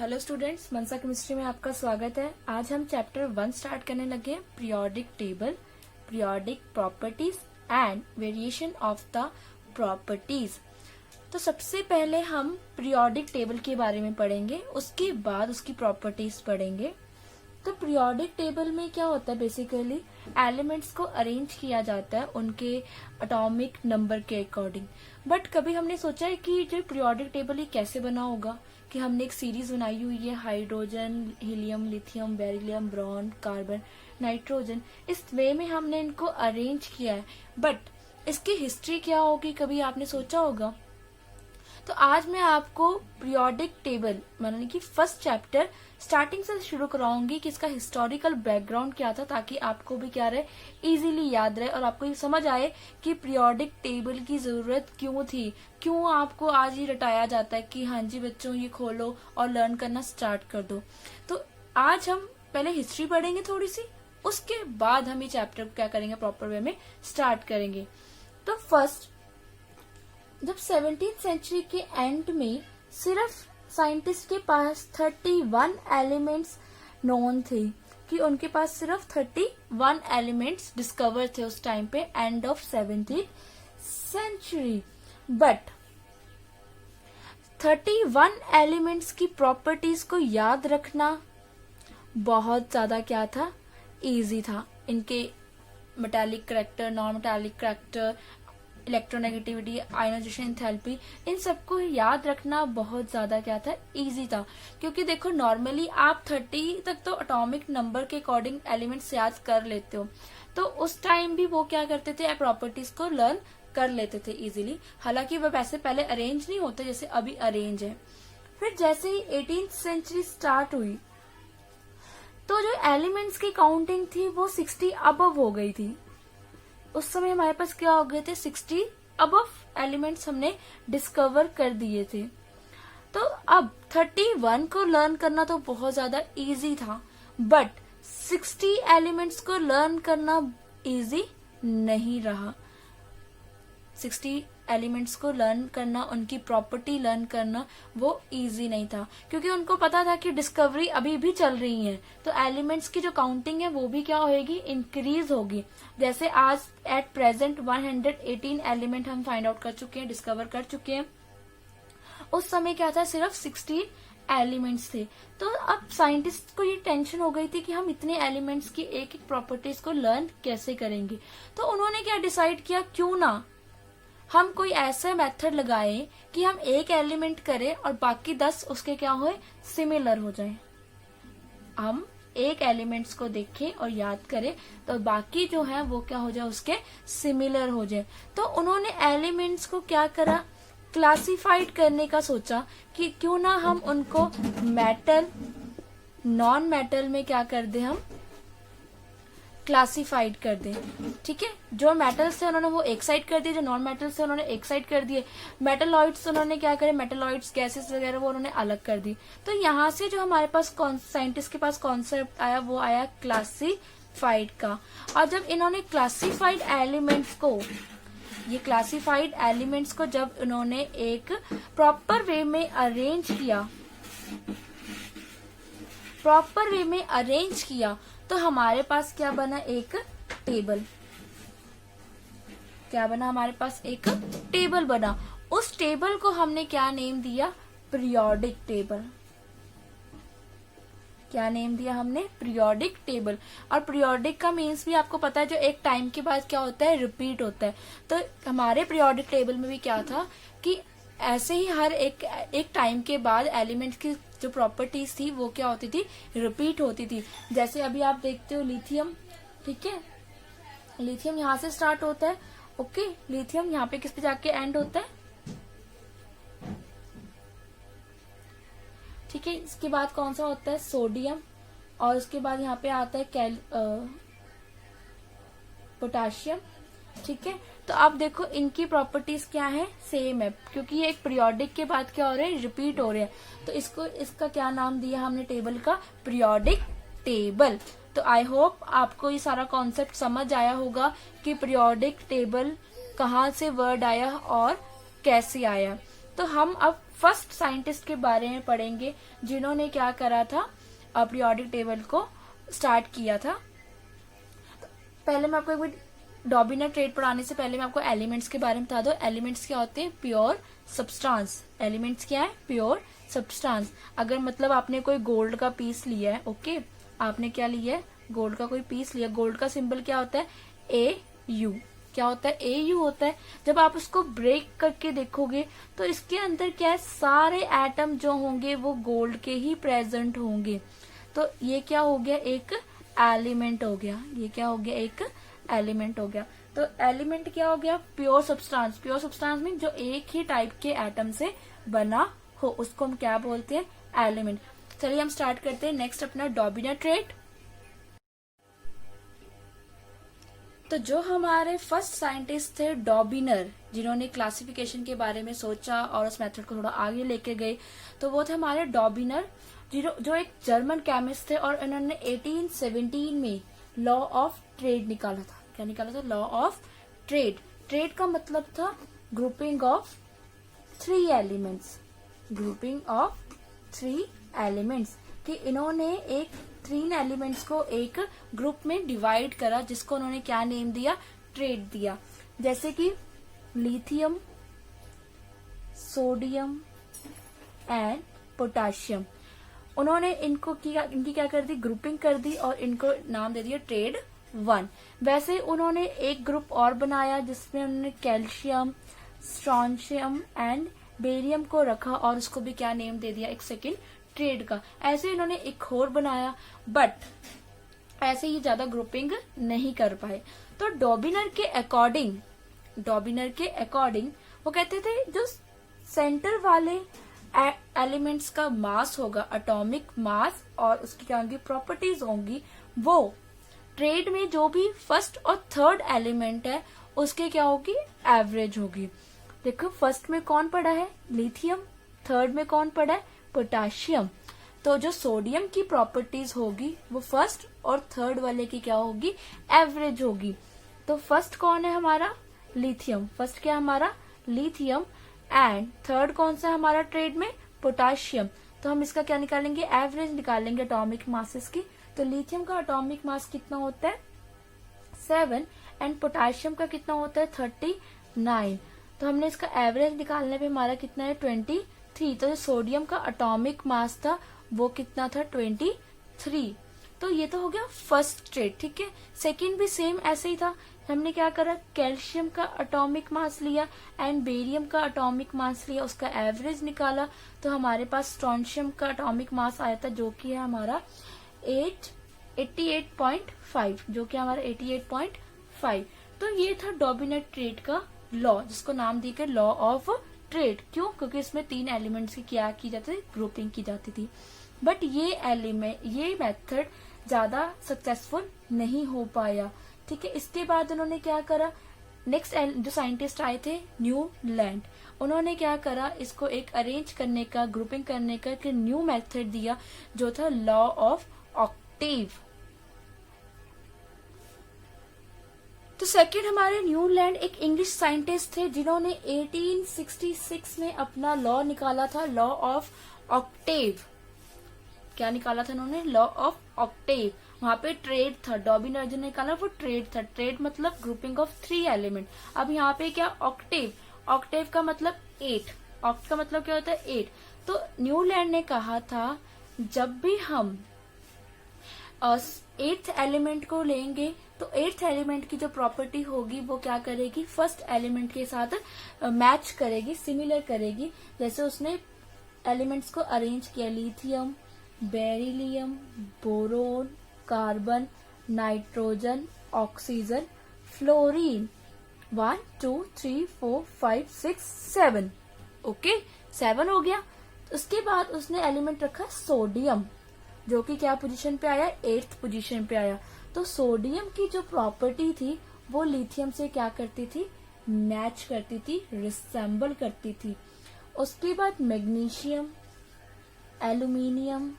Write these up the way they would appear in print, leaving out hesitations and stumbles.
Hello students, मनसा chemistry में आपका स्वागत है। आज हम चैप्टर 1 स्टार्ट करने लगे हैं, periodic table, periodic properties and variation of the properties. तो सबसे पहले हम पीरियोडिक टेबल के बारे में पढ़ेंगे, उसके बाद उसकी प्रॉपर्टीज पढ़ेंगे। तो पीरियोडिक टेबल में क्या होता है, बेसिकली एलिमेंट्स को अरेंज किया जाता है उनके एटॉमिक नंबर के अकॉर्डिंग। बट कभी हमने सोचा है कि जो पीरियोडिक टेबल ये कैसे बना होगा, कि हमने एक सीरीज बनाई हुई है, hydrogen, helium, lithium, beryllium, boron, carbon, nitrogen, इस वे में हमने इनको अरेंज किया है। बट इसकी हिस्ट्री क्या होगी, कभी आपने सोचा होगा? तो आज मैं आपको पीरियोडिक टेबल माने कि फर्स्ट चैप्टर स्टार्टिंग से शुरू कराऊंगी कि इसका हिस्टोरिकल बैकग्राउंड क्या था, ताकि आपको भी क्या रहे, इजीली याद रहे और आपको ये समझ आए कि पीरियोडिक टेबल की जरूरत क्यों थी, क्यों आपको आज ही रटाया जाता है कि हाँ जी बच्चों ये खोलो और लर्न करना स्टार्ट कर दो। तो आज हम पहले हिस्ट्री पढ़ेंगे थोड़ी सी, उसके बाद हम ये चैप्टर क्या करेंगे, प्रॉपर वे में स्टार्ट करेंगे। तो फर्स्ट, जब 17th सेंचुरी के एंड में सिर्फ साइंटिस्ट के पास 31 एलिमेंट्स नोन थे, कि उनके पास सिर्फ 31 एलिमेंट्स डिस्कवर थे उस टाइम पे, end of 17th century. But 31 elements की प्रॉपर्टीज को याद रखना बहुत ज्यादा क्या था, इजी था। इनके metallic character, non metallic character, electronegativity, ionisation, enthalpy, इन सबको याद रखना बहुत ज्यादा क्या था, इजी था। क्योंकि देखो नॉर्मली आप 30 तक तो एटॉमिक नंबर के अकॉर्डिंग एलिमेंट्स याद कर लेते हो, तो उस टाइम भी वो क्या करते थे, प्रॉपर्टीज को लर्न कर लेते थे इजीली। हालांकि वह वैसे पहले अरेंज नहीं होते जैसे अभी अरेंज है। फिर जैसे ही 18th सेंचुरी स्टार्ट हुई, तो जो एलिमेंट्स की काउंटिंग थी वो 60 अबव हो गई थी। उस समय हमारे पास क्या हो गए थे, 60 अबव एलिमेंट्स हमने डिस्कवर कर दिए थे। तो अब 31 को लर्न करना तो बहुत ज्यादा इजी था, बट 60 एलिमेंट्स को लर्न करना इजी नहीं रहा। 60 एलिमेंट्स को लर्न करना, उनकी प्रॉपर्टी लर्न करना वो इजी नहीं था, क्योंकि उनको पता था कि डिस्कवरी अभी भी चल रही है, तो एलिमेंट्स की जो काउंटिंग है वो भी क्या होगी, इंक्रीज होगी। जैसे आज एट प्रेजेंट 118 एलिमेंट हम फाइंड आउट कर चुके हैं, डिस्कवर कर चुके हैं। उस समय क्या था, सिर्फ 16 एलिमेंट्स थे। तो अब साइंटिस्ट को ये टेंशन हो गई थी कि हम इतने एलिमेंट्स की एक एक प्रॉपर्टीज को लर्न कैसे करेंगे। तो उन्होंने क्या डिसाइड किया, क्यों ना हम कोई ऐसा मेथड लगाए कि हम एक एलिमेंट करें और बाकी 10 उसके क्या हुए, सिमिलर हो जाए। हम एक एलिमेंट्स को देखें और याद करें तो बाकी जो है वो क्या हो जाए, उसके सिमिलर हो जाए। तो उन्होंने एलिमेंट्स को क्या करा, क्लासिफाइड करने का सोचा कि क्यों ना हम उनको मेटल, नॉन मेटल में क्या कर दे, हम क्लासिफाइड कर दें। ठीक है, जो मेटल्स थे उन्होंने वो एक साइड कर दिए, जो नॉन मेटल्स थे उन्होंने एक साइड कर दिए। मेटलॉइड्स उन्होंने क्या करे, मेटलॉइड्स, गैसेस वगैरह वो उन्होंने अलग कर दी। तो यहाँ से जो हमारे पास साइंटिस्ट के पास कॉन्सेप्ट आया, वो आया क्लासिफाइड का। और जब इन्होंने क्लासिफाइड एलिमेंट्स को, ये क्लासिफाइड एलिमेंट्स को जब उन्होंने एक प्रॉपर वे में अरेंज किया, प्रॉपर वे में अरेंज किया, तो हमारे पास क्या बना, एक टेबल। क्या बना, हमारे पास एक टेबल बना। उस टेबल को हमने क्या नेम दिया, पीरियोडिक टेबल। क्या नेम दिया हमने, पीरियोडिक टेबल। और पीरियोडिक का मीन्स भी आपको पता है, जो एक टाइम के बाद क्या होता है, रिपीट होता है। तो हमारे पीरियोडिक टेबल में भी क्या था कि ऐसे ही हर एक टाइम के बाद एलिमेंट की जो प्रॉपर्टीज थी वो क्या होती थी, रिपीट होती थी। जैसे अभी आप देखते हो लिथियम, ठीक है, लिथियम यहाँ से स्टार्ट होता है, ओके, लिथियम यहाँ पे किस पे जाके एंड होता है, ठीक है। इसके बाद कौन सा होता है, सोडियम, और उसके बाद यहाँ पे आता है पोटाशियम, ठीक है। तो आप देखो इनकी प्रॉपर्टीज क्या है, सेम है, क्योंकि ये एक पीरियोडिक के बाद क्या हो रहे हैं, रिपीट हो रहे हैं। तो इसका क्या नाम दिया हमने टेबल का, पीरियोडिक टेबल। तो आई होप आपको ये सारा कॉन्सेप्ट समझ आया होगा कि पीरियोडिक टेबल कहाँ से वर्ड आया और कैसे आया। तो हम अब फर्स्ट साइंटिस्ट के बारे में पढ़ेंगे जिन्होंने क्या करा था, पीरियोडिक टेबल को स्टार्ट किया था। पहले मैं आपको एक बार डॉबिनर ट्रेड पढ़ाने से पहले मैं आपको एलिमेंट्स के बारे में बता दूं। एलिमेंट्स क्या होते हैं? Pure substance. एलिमेंट्स क्या है? Pure substance. अगर मतलब आपने कोई गोल्ड का पीस लिया है, ओके, आपने क्या लिया है? गोल्ड का कोई पीस लिया। गोल्ड का सिंबल क्या होता है? AU। क्या होता है? AU होता है। जब आप उसको ब्रेक करके देखोगे तो इसके अंदर क्या है? सारे एटम जो होंगे वो गोल्ड के ही प्रेजेंट होंगे। तो ये क्या हो गया? एक एलिमेंट हो गया। ये क्या हो गया? एक एलिमेंट हो गया। तो एलिमेंट क्या हो गया? Pure substance. Pure substance mean जो एक ही टाइप के एटम से बना हो, उसको हम क्या बोलते हैं? एलिमेंट। चलिए हम स्टार्ट करते हैं नेक्स्ट अपना डॉबिनर ट्रेड। तो जो हमारे फर्स्ट साइंटिस्ट थे डॉबिनर, जिन्होंने क्लासिफिकेशन के बारे में सोचा और उस मेथड को थोड़ा आगे लेके गए, तो वो थे हमारे डॉबिनर, जो एक जर्मन केमिस्ट थे और इन्होंने 1817 में लॉ ऑफ ट्रेड निकाला था। क्या निकाला था? Law of trade. ट्रेड का मतलब था grouping of 3 elements. Grouping of 3 elements कि इन्होंने एक 3 एलिमेंट्स को एक ग्रुप में डिवाइड करा, जिसको उन्होंने क्या नेम दिया? ट्रेड दिया। जैसे कि लिथियम, सोडियम एंड पोटाशियम। उन्होंने इनकी क्या कर दी? ग्रुपिंग कर दी और इनको नाम दे दिया ट्रेड 1। वैसे उन्होंने एक ग्रुप और बनाया जिसमें उन्होंने कैल्शियम, स्ट्रोंशियम एंड बेरियम को रखा और उसको भी क्या नेम दे दिया? एक सेकेंड ट्रेड का। ऐसे इन्होंने एक और बनाया, बट ऐसे ही ज्यादा ग्रुपिंग नहीं कर पाए। तो डॉबिनर के अकॉर्डिंग वो कहते थे जो सेंटर वाले एलिमेंट्स का मास होगा, एटॉमिक मास, और उसकी क्या होंगी? प्रॉपर्टीज होंगी, वो ट्रेड में जो भी फर्स्ट और थर्ड एलिमेंट है उसके क्या होगी? एवरेज होगी। देखो फर्स्ट में कौन पड़ा है? लिथियम। थर्ड में कौन पड़ा है? पोटाशियम। तो जो सोडियम की प्रॉपर्टीज होगी वो फर्स्ट और थर्ड वाले की क्या होगी? एवरेज होगी। तो फर्स्ट कौन है हमारा? लिथियम। फर्स्ट क्या हमारा? लिथियम। एंड थर्ड कौन सा हमारा ट्रेड में? पोटाशियम। तो हम इसका क्या निकालेंगे? एवरेज निकालेंगे एटॉमिक मासेस की। तो लिथियम का एटॉमिक मास कितना होता है? 7 एंड पोटाशियम का कितना होता है? 39। तो हमने इसका एवरेज निकालने पे हमारा कितना है? 23। तो जो सोडियम का एटॉमिक मास था वो कितना था? 23। तो ये तो हो गया फर्स्ट ट्रेड, ठीक है। सेकंड भी सेम ऐसे ही था। हमने क्या करा? कैल्शियम का एटॉमिक मास लिया एंड बेरियम का एटॉमिक मास लिया, उसका एवरेज निकाला, तो हमारे पास स्ट्रोंशियम का एटॉमिक मास आया था जो कि है हमारा 88.5, जो कि हमारा 88.5। तो ये था डॉबिनर ट्रेड का लॉ, जिसको नाम दी गई लॉ ऑफ ट्रेड। क्यों? क्योंकि इसमें 3 एलिमेंट्स की क्या की जाती थी? ग्रुपिंग की जाती थी। बट ये मेथड ज्यादा सक्सेसफुल नहीं हो पाया, ठीक है। इसके बाद उन्होंने क्या करा? नेक्स्ट जो साइंटिस्ट आए थे न्यूलैंड, उन्होंने क्या करा? इसको एक अरेंज करने का, ग्रुपिंग करने का एक न्यू मेथड दिया जो था लॉ ऑफ ऑक्टेव। तो सेकंड हमारे न्यूलैंड एक इंग्लिश साइंटिस्ट थे जिन्होंने 1866 में अपना लॉ निकाला था, लॉ ऑफ ऑक्टेव। क्या निकाला था उन्होंने? Law of Octave. वहां पे ट्रेड था, डॉबिनर जो निकाला वो ट्रेड था। ट्रेड मतलब ग्रुपिंग ऑफ 3 एलिमेंट। अब यहाँ पे क्या? ऑक्टेव। ऑक्टेव का मतलब 8। ऑक्ट का मतलब क्या होता है? 8। तो न्यूलैंड ने कहा था जब भी हम 8th एलिमेंट को लेंगे तो 8th एलिमेंट की जो प्रॉपर्टी होगी वो क्या करेगी? फर्स्ट एलिमेंट के साथ मैच करेगी, सिमिलर करेगी। जैसे उसने एलिमेंट्स को अरेंज किया, lithium, beryllium, boron, carbon, nitrogen, oxygen, fluorine. 1 2 3 4 5 6 7। Okay, 7 हो गया। उसके बाद उसने एलिमेंट रखा सोडियम, जो कि क्या पोजीशन पे आया? 8th पोजीशन पे आया। तो सोडियम की जो प्रॉपर्टी थी वो लिथियम से क्या करती थी? मैच करती थी, रिसेंबल करती थी। उसके बाद magnesium, aluminium,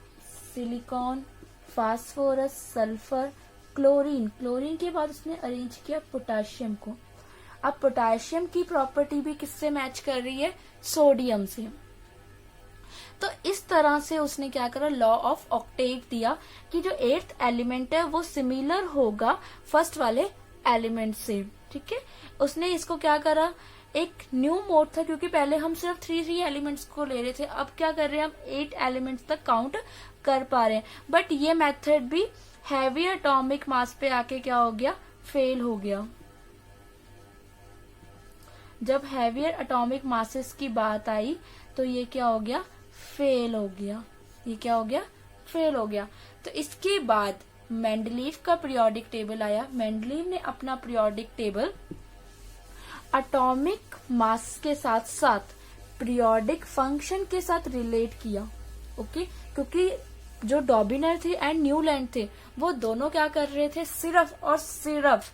silicon, phosphorus, sulphur, chlorine. Chlorine के बाद उसने अरेंज किया पोटाशियम को। अब पोटाशियम की प्रॉपर्टी भी किससे मैच कर रही है? सोडियम से। तो इस तरह से उसने क्या करा, लॉ ऑफ ऑक्टेव दिया कि जो 8th एलिमेंट है वो सिमिलर होगा फर्स्ट वाले एलिमेंट से। ठीक है, उसने इसको क्या करा, एक न्यू मोड था, क्योंकि पहले हम सिर्फ 3 एलिमेंट्स को ले रहे थे, अब क्या कर रहे हैं, हम 8 एलिमेंट्स तक काउंट कर पा रहे हैं। बट ये मेथड भी हैवी एटॉमिक मास पे आके क्या हो गया, फेल हो गया। जब हैवियर एटॉमिक मासेस की बात आई तो ये क्या हो गया, फेल हो गया। ये क्या हो गया, फेल हो गया। तो इसके बाद मेंडलीव का पीरियोडिक टेबल आया। मेंडलीव ने अपना पीरियोडिक टेबल एटॉमिक मास के साथ साथ पीरियोडिक फंक्शन के साथ रिलेट किया। ओके, क्योंकि जो डॉबिनर थे एंड न्यूलैंड थे वो दोनों क्या कर रहे थे, सिर्फ और सिर्फ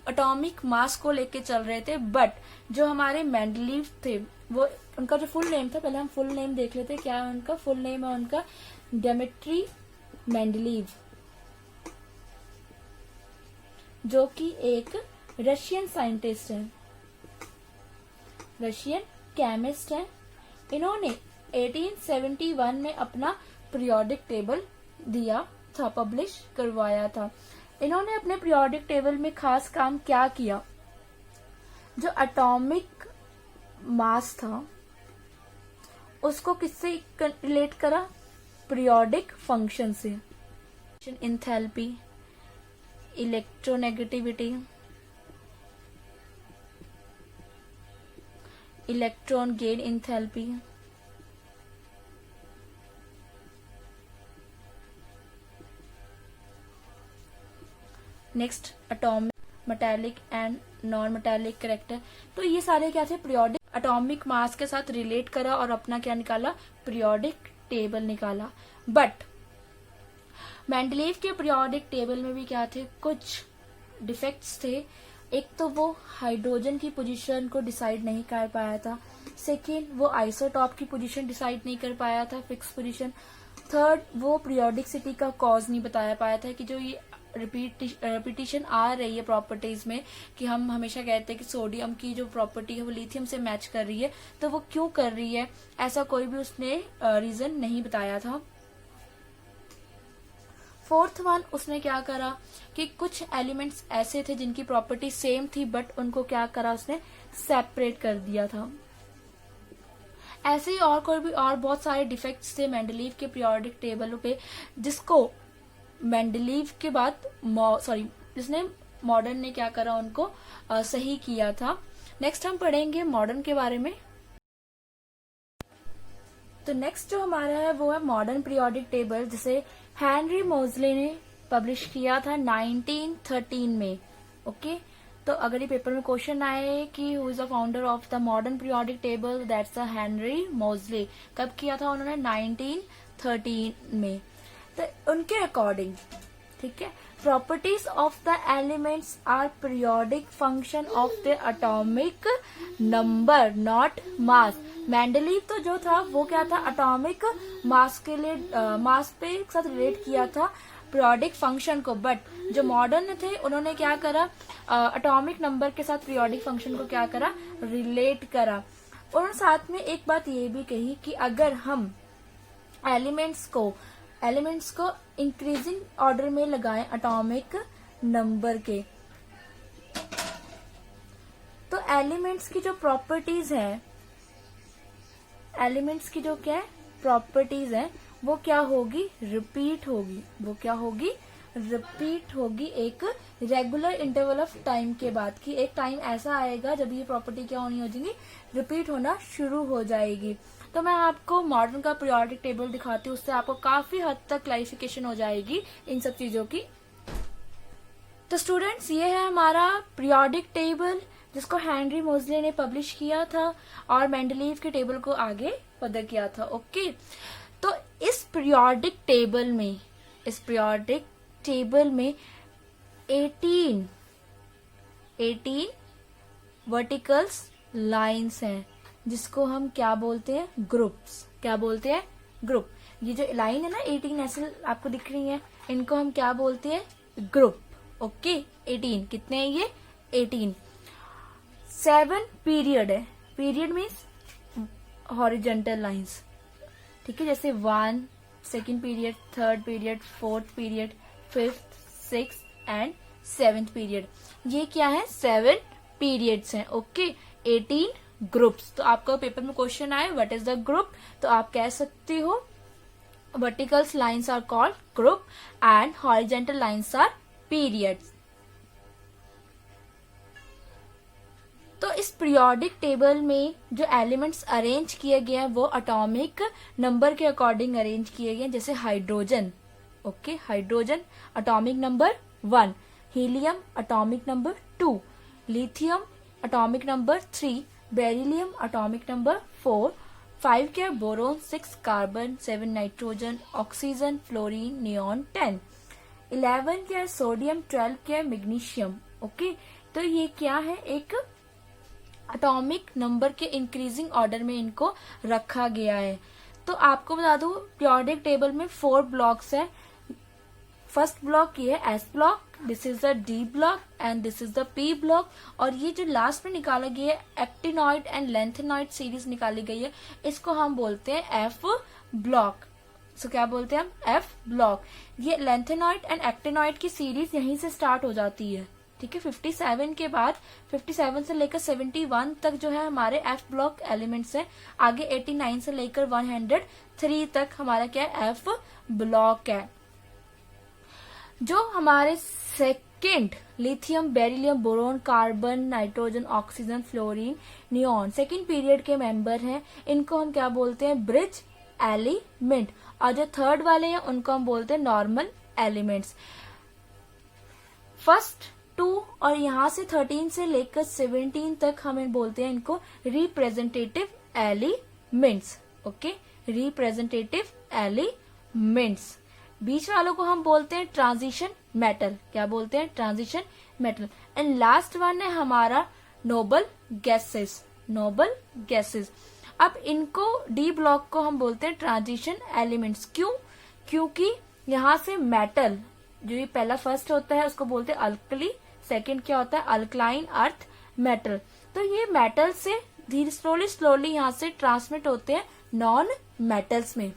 एटॉमिक मास को लेके चल रहे थे। बट जो हमारे मेंडलीव थे वो, उनका जो फुल नेम था, पहले हम फुल नेम देख लेते हैं। क्या है उनका फुल नेम, है उनका डेमिट्री मेंडलीव, जो कि एक रशियन साइंटिस्ट है, रशियन केमिस्ट है। इन्होंने 1871 में अपना पीरियोडिक टेबल दिया था, पब्लिश करवाया था। इन्होंने अपने पीरियोडिक टेबल में खास काम क्या किया, जो एटॉमिक मास था उसको किससे रिलेट करा, पीरियोडिक फंक्शन से। Enthalpy, electronegativity, electron gain enthalpy, next atomic, metallic and non metallic character. तो ये सारे क्या थे, पीरियोडिक एटॉमिक मास के साथ रिलेट करा और अपना क्या निकाला, पीरियोडिक टेबल निकाला। बट मेंडलीव के पीरियोडिक टेबल में भी क्या थे, कुछ डिफेक्ट्स थे। एक तो वो हाइड्रोजन की पोजीशन को डिसाइड नहीं कर पाया था। सेकेंड, वो आइसोटॉप की पोजीशन डिसाइड नहीं कर पाया था, फिक्स पोजीशन। थर्ड, वो पीरियोडिसिटी का कॉज नहीं बताया पाया था कि जो ये रिपीटिशन आ रही है प्रॉपर्टीज में, कि हम हमेशा कहते हैं कि सोडियम की जो प्रॉपर्टी है वो लिथियम से मैच कर रही है, तो वो क्यों कर रही है, ऐसा कोई भी उसने रीजन नहीं बताया था। फोर्थ वन, उसने क्या करा कि कुछ एलिमेंट्स ऐसे थे जिनकी प्रॉपर्टी सेम थी, बट उनको क्या करा, उसने सेपरेट कर दिया था। ऐसे ही और कोई भी और बहुत सारे डिफेक्ट्स थे मेंडलीव के पीरियोडिक टेबल पे, जिसको मेंडलीव के बाद जिसने मॉडर्न ने क्या करा, उनको सही किया था। नेक्स्ट हम पढ़ेंगे मॉडर्न के बारे में। तो नेक्स्ट जो हमारा है वो है मॉडर्न पीरियोडिक टेबल, जिसे हेनरी मोजले ने पब्लिश किया था 1913 में। ओके, तो अगर ये पेपर में क्वेश्चन आए कि who is the founder of the modern periodic table, that's a Henry मोजले। कब किया था उन्होंने, 1913 में। तो उनके अकॉर्डिंग, ठीक है, properties of the elements are periodic function of the atomic number not mass. Mendeleev तो जो था वो क्या था, एटॉमिक मास के लिए मास पे साथ रिलेट किया था पीरियोडिक फंक्शन को। बट जो मॉडर्न थे उन्होंने क्या करा, एटॉमिक नंबर के साथ पीरियोडिक फंक्शन को क्या करा, रिलेट करा। और साथ में एक बात ये भी कही कि अगर हम एलिमेंट्स को इंक्रीजिंग ऑर्डर में लगाएं एटॉमिक नंबर के, तो एलिमेंट्स की जो प्रॉपर्टीज है, एलिमेंट्स की जो क्या है प्रॉपर्टीज है, वो क्या होगी, रिपीट होगी। वो क्या होगी, रिपीट होगी एक रेगुलर इंटरवल ऑफ टाइम के बाद। कि एक टाइम ऐसा आएगा जब ये प्रॉपर्टी क्या होनी हो जाएगी, रिपीट होना शुरू हो जाएगी। तो मैं आपको मॉडर्न का पीरियोडिक टेबल दिखाती हूँ, उससे आपको काफी हद तक क्लैरिफिकेशन हो जाएगी इन सब चीजों की। तो स्टूडेंट्स, ये है हमारा पीरियोडिक टेबल, जिसको हेनरी मोजले ने पब्लिश किया था और मेंडलीव के टेबल को आगे फर्दर किया था। ओके, तो इस पीरियोडिक टेबल में 18 वर्टिकल्स लाइंस हैं, जिसको हम क्या बोलते हैं, ग्रुप्स। क्या बोलते हैं, ग्रुप। ये जो लाइन है ना 18 ऐसे आपको दिख रही है, इनको हम क्या बोलते हैं, ग्रुप। ओके, 18 कितने हैं ये, 18। 7 पीरियड है, पीरियड मीन्स हॉरिजेंटल लाइंस। ठीक है, जैसे 1, second period, third period, fourth period, fifth, six and 7th period. ये क्या है, 7 पीरियड्स हैं। Okay, 18 groups. तो आपका पेपर में क्वेश्चन आए व्हाट इज द ग्रुप, तो आप कह सकते हो vertical lines are called group and horizontal lines are periods। तो इस पीरियोडिक टेबल में जो एलिमेंट्स अरेंज किए गए हैं वो अटोमिक नंबर के अकॉर्डिंग अरेंज किए गए हैं। जैसे hydrogen, okay, hydrogen atomic number 1, helium atomic number 2, lithium atomic number 3, beryllium atomic number 4, 5 क्या, boron 6, carbon 7, nitrogen, oxygen, fluorine, neon 10, 11 क्या है, सोडियम, 12 क्या है, मैग्नीशियम। ओके, तो ये क्या है, एक एटॉमिक नंबर के इंक्रीजिंग ऑर्डर में इनको रखा गया है। तो आपको बता दूं पीरियोडिक टेबल में 4 ब्लॉक्स है। फर्स्ट ब्लॉक ये है S block, this is the D block and this is the P block. और ये जो लास्ट में निकाला गया है एक्टिनॉइड एंड लेंथेनॉइड सीरीज निकाली गई है, इसको हम बोलते हैं एफ ब्लॉक। सो क्या बोलते हैं हम, एफ ब्लॉक। ये लेंथेनॉइड एंड एक्टिनॉइड की सीरीज यहीं से स्टार्ट हो जाती है, ठीक है। 57 के बाद 57 से लेकर 71 तक जो है हमारे एफ ब्लॉक एलिमेंट्स हैं। आगे 89 से लेकर 103 तक हमारा क्या है, एफ ब्लॉक है। जो हमारे second lithium, beryllium, boron, carbon, nitrogen, oxygen, fluorine, neon second period के मेंबर हैं, इनको हम क्या बोलते हैं, ब्रिज एलिमेंट। और जो थर्ड वाले हैं उनको हम बोलते हैं नॉर्मल एलिमेंट्स। फर्स्ट 2 और यहाँ से 13 से लेकर 17 तक हम बोलते हैं इनको representative elements. Okay, representative elements. बीच वालों को हम बोलते हैं ट्रांजिशन मेटल। क्या बोलते हैं, transition metal. And last one है हमारा नोबल गैसेस, नोबल गैसेस। अब इनको डी ब्लॉक को हम बोलते हैं ट्रांजिशन एलिमेंट्स। क्यों, क्योंकि यहाँ से मेटल जो ये पहला फर्स्ट होता है उसको बोलते हैं अल्कली, सेकंड क्या होता है, अल्कलाइन अर्थ मेटल। तो ये मेटल से धीरे स्लोली यहाँ से ट्रांसमिट होते हैं नॉन मेटल्स में।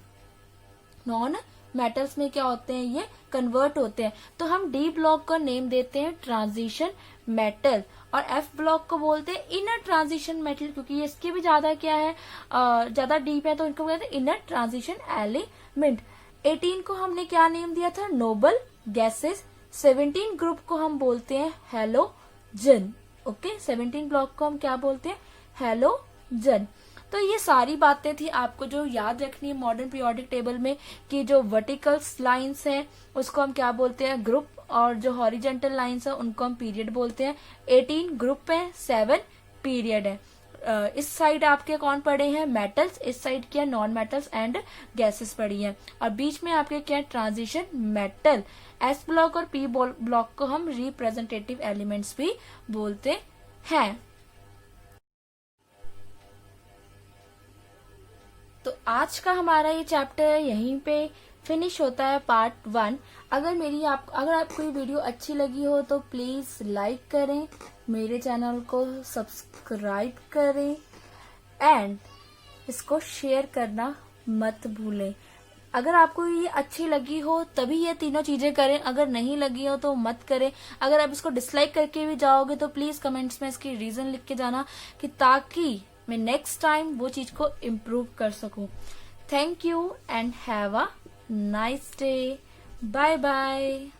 नॉन मेटल्स में क्या होते हैं, ये कन्वर्ट होते हैं। तो हम डी ब्लॉक को नेम देते हैं ट्रांजिशन मेटल और एफ ब्लॉक को बोलते हैं इनर ट्रांजिशन मेटल, क्योंकि ये इसके भी ज्यादा क्या है, ज्यादा डीप है, तो इनको बोलते हैं इनर ट्रांजिशन एलिमेंट। 18 को हमने क्या नेम दिया था, नोबल गैसेस। 17 ग्रुप को हम बोलते हैं हेलोजन। ओके, 17 ब्लॉक को हम क्या बोलते हैं, हेलोजन। तो ये सारी बातें थी आपको जो याद रखनी है मॉडर्न पीरियोडिक टेबल में, कि जो वर्टिकल लाइंस हैं उसको हम क्या बोलते हैं, ग्रुप, और जो हॉरिजेंटल लाइंस है उनको हम पीरियड बोलते हैं। 18 ग्रुप है, 7 पीरियड है। इस साइड आपके कौन पड़े हैं, मेटल्स, इस साइड क्या नॉन मेटल्स एंड गैसेस पड़ी हैं, और बीच में आपके क्या ट्रांजिशन मेटल। एस ब्लॉक और पी ब्लॉक को हम रिप्रेजेंटेटिव एलिमेंट्स भी बोलते हैं। तो आज का हमारा ये चैप्टर यहीं पे फिनिश होता है, पार्ट 1। अगर आपको ये वीडियो अच्छी लगी हो तो प्लीज लाइक करें, मेरे चैनल को सब्सक्राइब करें एंड इसको शेयर करना मत भूलें। अगर आपको ये अच्छी लगी हो तभी ये तीनों चीजें करें, अगर नहीं लगी हो तो मत करें। अगर आप इसको डिसलाइक करके भी जाओगे तो प्लीज कमेंट्स में इसकी रीजन लिख के जाना, कि ताकि मैं नेक्स्ट टाइम वो चीज को इम्प्रूव कर सकूं। Thank you and have a nice day. Bye bye.